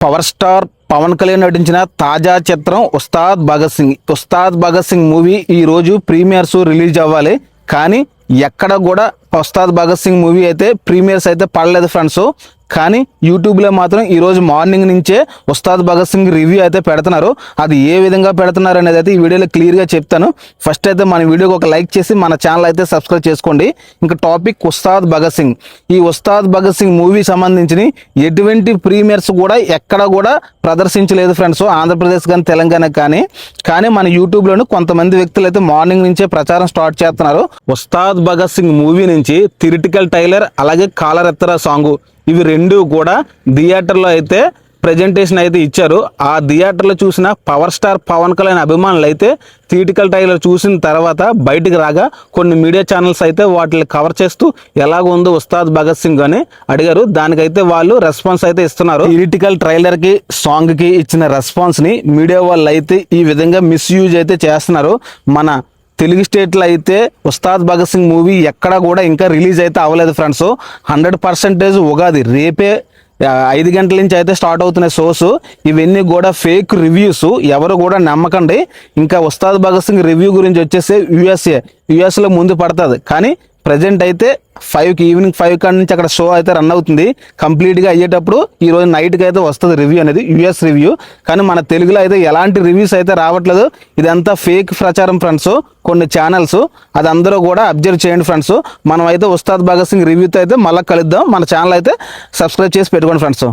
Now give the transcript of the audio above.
Power star Pawan Kalyan నటించిన తాజా చిత్రం ఉస్తాద్ భగత్ సింగ్ మూవీ ఈ రోజు ప్రీమియర్స్ రిలీజ్ అవ్వాలి. కానీ ఎక్కడ కూడా ఉస్తాద్ భగత్ సింగ్ మూవీ అయితే ప్రీమియర్స్ అయితే పడలేదు ఫ్రెండ్స్. కానీ యూట్యూబ్లో మాత్రం ఈరోజు మార్నింగ్ నుంచే ఉస్తాద్ భగత్ సింగ్ రివ్యూ అయితే పెడుతున్నారు. అది ఏ విధంగా పెడుతున్నారు అనేది అయితే ఈ వీడియోలో క్లియర్గా చెప్తాను. ఫస్ట్ అయితే మన వీడియోకి ఒక లైక్ చేసి మన ఛానల్ అయితే సబ్స్క్రైబ్ చేసుకోండి. ఇంకా టాపిక్ ఉస్తాద్ భగత్ సింగ్. ఈ ఉస్తాద్ భగత్ సింగ్ మూవీ సంబంధించిన ఎటువంటి ప్రీమియర్స్ కూడా ఎక్కడ కూడా ప్రదర్శించలేదు ఫ్రెండ్స్, ఆంధ్రప్రదేశ్ కానీ తెలంగాణ కానీ మన యూట్యూబ్లోని కొంతమంది వ్యక్తులు అయితే మార్నింగ్ నుంచే ప్రచారం స్టార్ట్ చేస్తున్నారు. ఉస్తాద్ భగత్ సింగ్ మూవీ నుంచి థియరిటికల్ ట్రైలర్ అలాగే కాలర్ ఎత్తరా సాంగ్ ఇవి రెండు కూడా థియేటర్లో అయితే ప్రజెంటేషన్ అయితే ఇచ్చారు. ఆ థియేటర్లో చూసిన పవర్ స్టార్ పవన్ కళ్యాణ్ అభిమానులు అయితే థియరిటికల్ ట్రైలర్ చూసిన తర్వాత బయటికి రాగా కొన్ని మీడియా ఛానల్స్ అయితే వాటిని కవర్ చేస్తూ ఎలాగ ఉందో ఉస్తాద్ భగత్ సింగ్ అని అడిగారు. దానికైతే వాళ్ళు రెస్పాన్స్ అయితే ఇస్తున్నారు. థియరిటికల్ ట్రైలర్కి సాంగ్కి ఇచ్చిన రెస్పాన్స్ని మీడియా వాళ్ళు అయితే ఈ విధంగా మిస్యూజ్ అయితే చేస్తున్నారు. మన తెలుగు స్టేట్లో అయితే ఉస్తాద్ భగత్ సింగ్ మూవీ ఎక్కడ కూడా ఇంకా రిలీజ్ అయితే అవ్వలేదు ఫ్రెండ్స్. 100% ఉగాది రేపే 5 గంటల నుంచి అయితే స్టార్ట్ అవుతున్నాయి షోస్. ఇవన్నీ కూడా ఫేక్ రివ్యూస్, ఎవరు కూడా నమ్మకండి. ఇంకా ఉస్తాద్ భగత్ సింగ్ రివ్యూ గురించి వచ్చేసి యుఎస్లో ముందు పడుతుంది. కానీ ప్రజెంట్ అయితే 5కి ఈవినింగ్ 5 కాడ నుంచి అక్కడ షో అయితే రన్ అవుతుంది. కంప్లీట్గా అయ్యేటప్పుడు ఈరోజు నైట్కి అయితే వస్తుంది రివ్యూ అనేది, యుఎస్ రివ్యూ. కానీ మన తెలుగులో అయితే ఎలాంటి రివ్యూస్ అయితే రావట్లేదు. ఇదంతా ఫేక్ ప్రచారం ఫ్రెండ్స్, కొన్ని ఛానల్స్. అది అందరూ కూడా అబ్జర్వ్ చేయండి ఫ్రెండ్స్. మనం అయితే ఉస్తాద్ భగత్ సింగ్ రివ్యూతో అయితే మళ్ళీ కలుద్దాం. మన ఛానల్ అయితే సబ్స్క్రైబ్ చేసి పెట్టుకోండి ఫ్రెండ్స్.